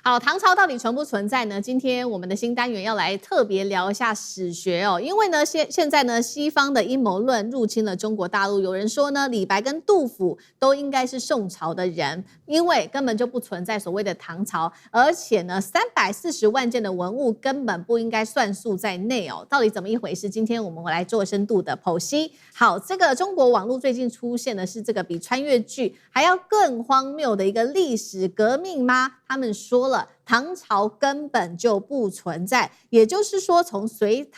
好，唐朝到底存不存在呢？今天我們的新單元要來特別聊一下史學哦，因為呢，現在呢，西方的陰謀論入侵了中國大陸，有人說呢，李白跟杜甫都應該是宋朝的人，因為根本就不存在所謂的唐朝，而且呢，340萬件的文物根本不應該算數在內哦，到底怎麼一回事？今天我們來做深度的剖析。好，這個中國網絡最近出現的是這個比穿越劇還要更荒謬的一個歷史革命嗎？他們說了，唐朝根本就不存在，也就是說，從隋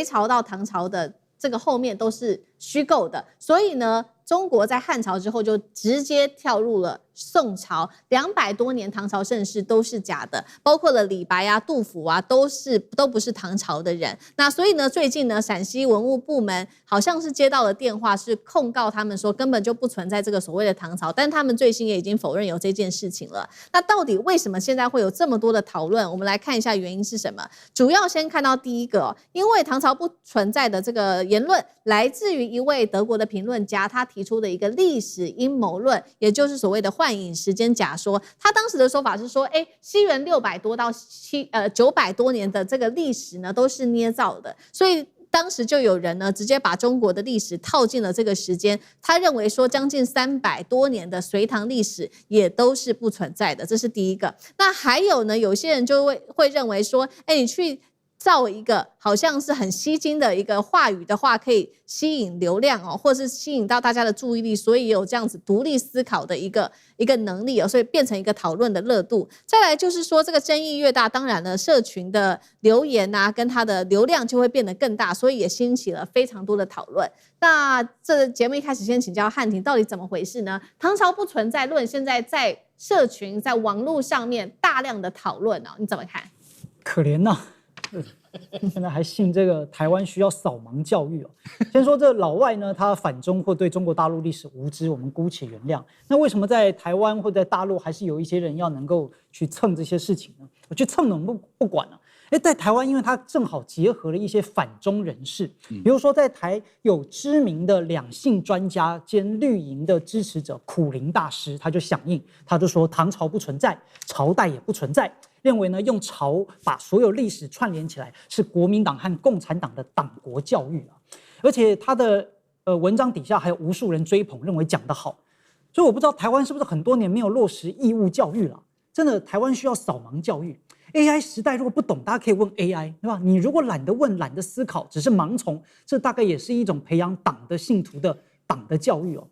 朝到唐朝的這個後面都是虛構的，所以呢，中國在漢朝之後就直接跳入了宋朝，200多年唐朝盛世都是假的，包括了李白啊、杜甫啊，都不是唐朝的人。那所以呢，最近呢，陝西文物部門好像是接到了電話，是控告他們說根本就不存在這個所謂的唐朝，但他們最新也已經否認有這件事情了。那到底為什麼現在會有這麼多的討論？我們來看一下原因是什麼。主要先看到第一個，因為唐朝不存在的這個言論來自於一位德國的評論家，他提出的一個歷史陰謀論，也就是所謂的幻影時間假說。他當時的說法是說，西元600多到900多年的這個歷史呢，都是捏造的，所以當時就有人呢，直接把中國的歷史套進了這個時間。他認為說，將近300多年的隋唐歷史也都是不存在的，這是第一個。那還有呢，有些人就會認為說，你去造一個好像是很吸睛的一個話語的話，可以吸引流量哦，或是吸引到大家的注意力，所以也有這樣子獨立思考的一個能力哦，所以變成一個討論的熱度。再來就是說，這個爭議越大，當然呢，社群的留言啊，跟它的流量就會變得更大，所以也興起了非常多的討論。那這節目一開始先請教漢庭，到底怎麼回事呢？唐朝不存在論現在在社群在網絡上面大量的討論哦，你怎麼看？可憐吶。現在還信這個台灣需要掃盲教育哦。先說這老外呢，他反中或對中國大陸歷史無知，我們姑且原諒。那為什麼在台灣或在大陸還是有一些人要能夠去蹭這些事情呢？我去蹭的我們不管了。在台灣，因為它正好結合了一些反中人士，比如說在台有知名的兩性專家兼綠營的支持者苦苓大師，他就響應，他就說唐朝不存在，朝代也不存在，認為呢用朝把所有歷史串聯起來是國民黨和共產黨的黨國教育啊，而且他的文章底下還有無數人追捧，認為講得好，所以我不知道台灣是不是很多年沒有落實義務教育了，真的台灣需要掃盲教育。AI 時代如果不懂，大家可以問 AI， 對吧？你如果懶得問、懶得思考，只是盲從，這大概也是一種培養黨的信徒的黨的教育哦。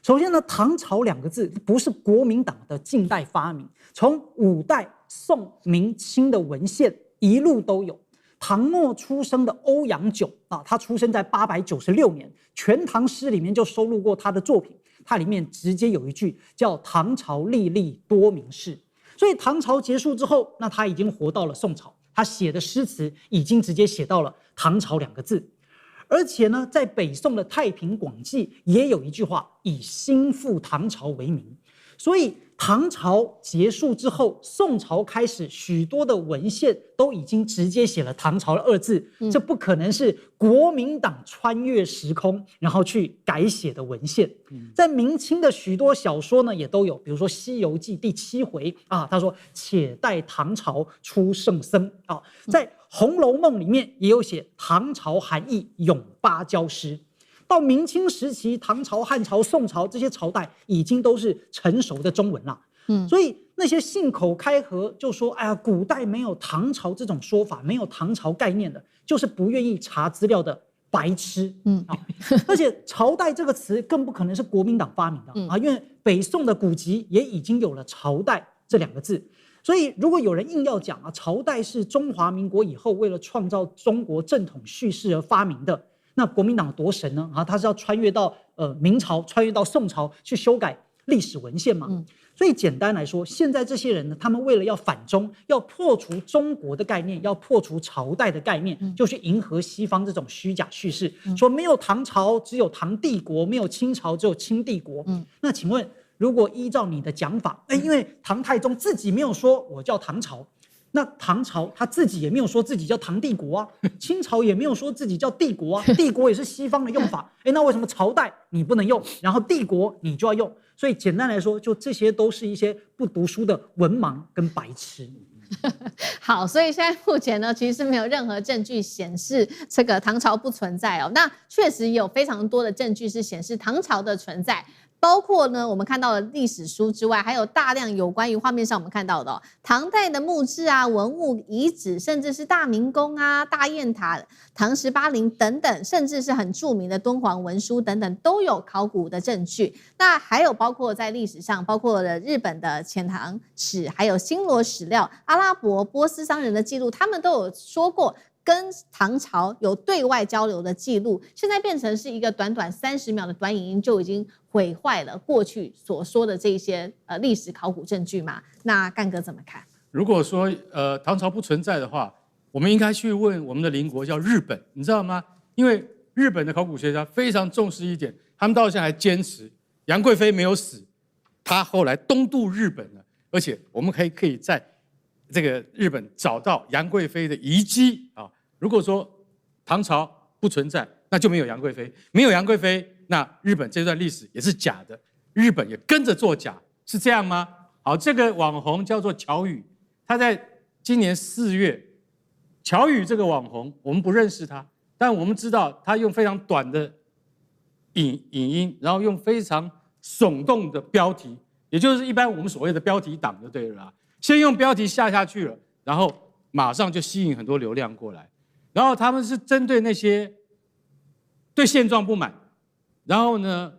首先呢，唐朝2個字不是國民党的近代發明，從五代、宋、明、清的文獻一路都有。唐末出生的歐陽炯啊，他出生在896年，《全唐詩》裡面就收錄過他的作品，它裡面直接有一句叫“唐朝歷歷多名士”。所以唐朝結束之後，那他已經活到了宋朝，他寫的詩詞已經直接寫到了唐朝2個字。而且呢，在北宋的《太平廣記》也有一句話，以興復唐朝為名。所以唐朝結束之後，宋朝開始，許多的文獻都已經直接寫了唐朝的2字，這不可能是國民黨穿越時空然後去改寫的文獻。在明清的許多小說呢，也都有，比如說《西遊記》第7回啊，他說且待唐朝出聖僧啊，在《紅樓夢》裡面也有寫唐朝韓義詠芭蕉詩。到明清時期，唐朝、漢朝、宋朝這些朝代已經都是成熟的中文了。所以那些信口開河就說，哎呀，古代沒有唐朝這種說法，沒有唐朝概念的，就是不願意查資料的白痴。而且朝代這個詞更不可能是國民黨發明的啊，因為北宋的古籍也已經有了朝代這2個字。所以如果有人硬要講啊，朝代是中華民國以後為了創造中國正統敘事而發明的，那國民黨多神呢？啊，他是要穿越到明朝，穿越到宋朝去修改歷史文獻嘛？所以簡單來說，現在這些人呢，他們為了要反中，要破除中國的概念，要破除朝代的概念，就去迎合西方這種虛假敘事，說沒有唐朝，只有唐帝國；沒有清朝，只有清帝國。那請問，如果依照你的講法，因為唐太宗自己沒有說我叫唐朝，那唐朝他自己也沒有說自己叫唐帝國啊，清朝也沒有說自己叫帝國啊，帝國也是西方的用法。那為什麼朝代你不能用，然後帝國你就要用？所以簡單來說，就這些都是一些不讀書的文盲跟白痴。好，所以現在目前呢，其實是沒有任何證據顯示這個唐朝不存在哦。那確實有非常多的證據是顯示唐朝的存在。包括呢，我們看到的歷史書之外，還有大量有關於畫面上我們看到的唐代的墓誌啊、文物遺址，甚至是大明宮啊、大雁塔、唐18陵等等，甚至是很著名的敦煌文書等等，都有考古的證據。那還有包括在歷史上，包括了日本的遣唐使，還有新羅史料、阿拉伯、波斯商人的記錄，他們都有說過跟唐朝有對外交流的記錄，現在變成是一個短短30秒的短影音，就已經毀壞了過去所說的這些歷史考古證據嘛？那幹哥怎麼看？如果說唐朝不存在的話，我們應該去問我們的鄰國叫日本，你知道嗎？因為日本的考古學家非常重視一點，他们到現在還堅持楊貴妃沒有死，她後來東渡日本了，而且我們可以在這個日本找到楊貴妃的遺跡啊。如果說唐朝不存在，那就沒有楊貴妃，沒有楊貴妃，那日本這段歷史也是假的，日本也跟着作假，是這樣嗎？好，這個網紅叫做喬宇，他在今年4月，喬宇這個網紅我們不認識他，但我們知道他用非常短的影音，然後用非常聳動的標題，也就是一般我們所謂的標題黨就對了啦，先用標題下去了，然後馬上就吸引很多流量過來。然後他們是針對那些對現狀不滿，然後呢，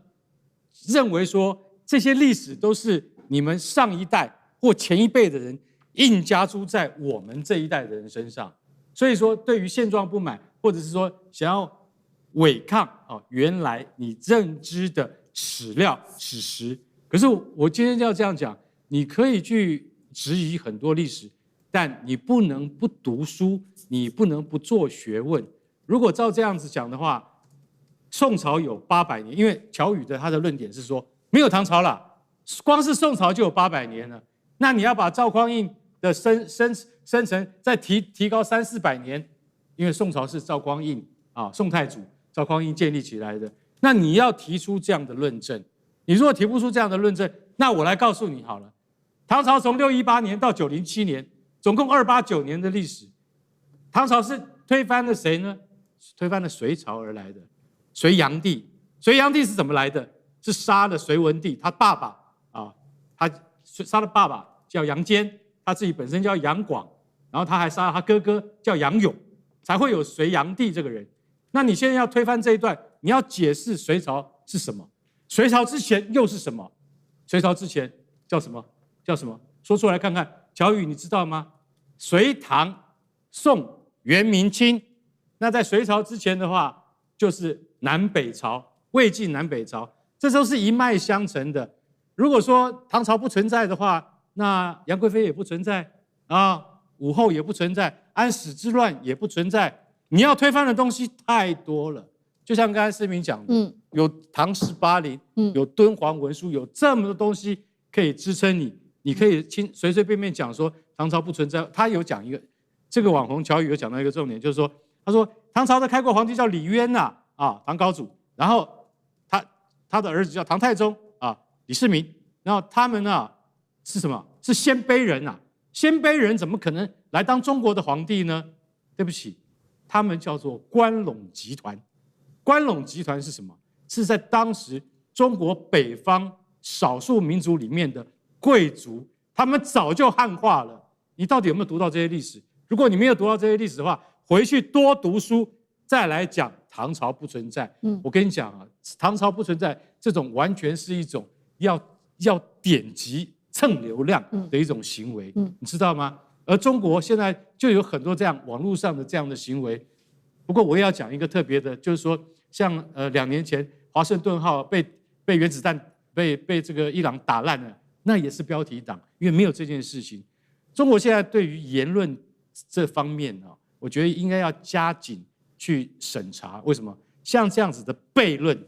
認為說這些歷史都是你們上一代或前一輩的人硬加諸在我們這一代的人身上，所以說對於現狀不滿，或者是說想要違抗原來你認知的史料史實。可是我今天要這樣講，你可以去質疑很多歷史，但你不能不讀書，你不能不做學問。如果照這樣子講的話，宋朝有800年，因為喬宇的他的論點是說沒有唐朝了，光是宋朝就有800年了。那你要把趙匡胤的生辰再提高300-400年，因為宋朝是趙匡胤宋太祖趙匡胤建立起來的。那你要提出這樣的論證，你如果提不出這樣的論證，那我來告訴你好了。唐朝從618年到907年，總共289年的歷史。唐朝是推翻了誰呢？推翻了隋朝而來的隋煬帝。隋煬帝是怎麼來的？是殺了隋文帝他爸爸他殺了爸爸叫楊堅，他自己本身叫楊廣，然後他還殺了他哥哥叫楊勇，才會有隋煬帝這個人。那你現在要推翻這一段，你要解釋隋朝是什麼？隋朝之前又是什麼？隋朝之前叫什麼？叫什麼？說出來看看。喬宇，你知道嗎？隋唐宋元明清，那在隋朝之前的話，就是南北朝、魏晉南北朝，這都是一脈相承的。如果說唐朝不存在的話，那楊貴妃也不存在武後也不存在，安史之亂也不存在。你要推翻的東西太多了，就像剛才思明講的，有唐18陵，有敦煌文書，有這麼多東西可以支撐你，你可以隨隨便便講說唐朝不存在。他有講一個。這個網紅喬宇有講到一個重點，就是說，他說唐朝的開國皇帝叫李淵唐高祖，然後他的兒子叫唐太宗李世民，然後他們是什麼？是鲜卑人鲜卑人怎麼可能來當中國的皇帝呢？對不起，他們叫做關隴集團。關隴集團是什麼？是在當時中國北方少數民族裡面的貴族，他們早就漢化了。你到底有沒有讀到這些歷史？如果你沒有讀到這些歷史的話，回去多讀書，再來講唐朝不存在。我跟你講唐朝不存在，這種完全是一種要點擊蹭流量的一種行為，你知道嗎？而中國現在就有很多這樣網絡上的這樣的行為。不過我也要講一個特別的，就是說，像2年前華盛頓號被原子彈被這個伊朗打爛了，那也是標題黨，因為沒有這件事情。中國現在對於言論這方面我覺得應該要加緊去審查。為什麼？像這樣子的悖論，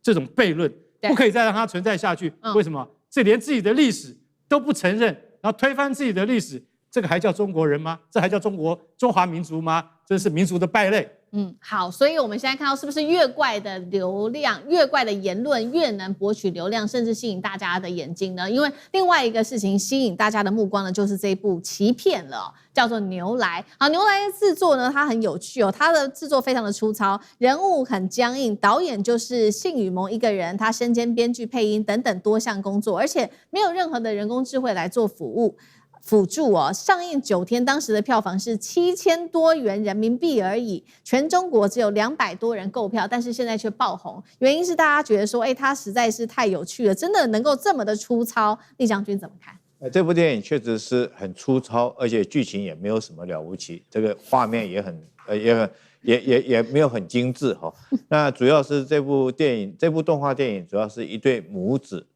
這種悖論不可以再讓它存在下去。為什麼？這連自己的歷史都不承認，然後推翻自己的歷史，這個還叫中國人嗎？這還叫中華民族嗎？這是民族的敗類。好，所以我們現在看到是不是越怪的流量、越怪的言論越能博取流量，甚至吸引大家的眼睛呢？因為另外一個事情吸引大家的目光呢，就是這一部奇片了，叫做《牛來》。好，《牛來》的制作呢，它很有趣哦，它的制作非常的粗糙，人物很僵硬，導演就是信宇萌一個人，他身兼編劇、配音等等多項工作，而且沒有任何的人工智慧來做輔助哦。上映9天，當時的票房是7000多元人民幣而已，全中國只有200多人購票，但是現在卻爆紅，原因是大家覺得說，它實在是太有趣了，真的能夠這麼的粗糙。酈將軍怎麼看？這部電影確實是很粗糙，而且劇情也沒有什麼了不起，這個畫面也沒有很精緻哈。那主要是这部動畫電影主要是一對母子，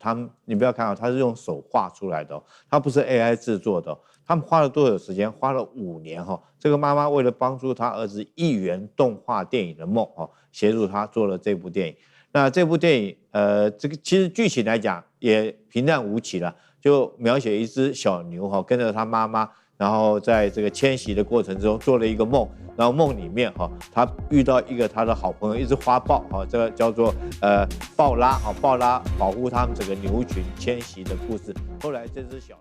你不要看它是用手畫出來的，它不是 AI 製作的。他們花了多久時間？花了5年哈。這個媽媽為了幫助她兒子1元動畫電影的夢哈，協助他做了這部電影。那這部電影這個其實劇情來講也平淡無奇了，就描寫一隻小牛哈跟着他媽媽，然後在這個遷徙的過程中做了一個夢，然後夢裡面哈，他遇到一個他的好朋友，一隻花豹哈，這個叫做豹拉啊，豹拉保護他們整個牛群遷徙的故事。後來這隻小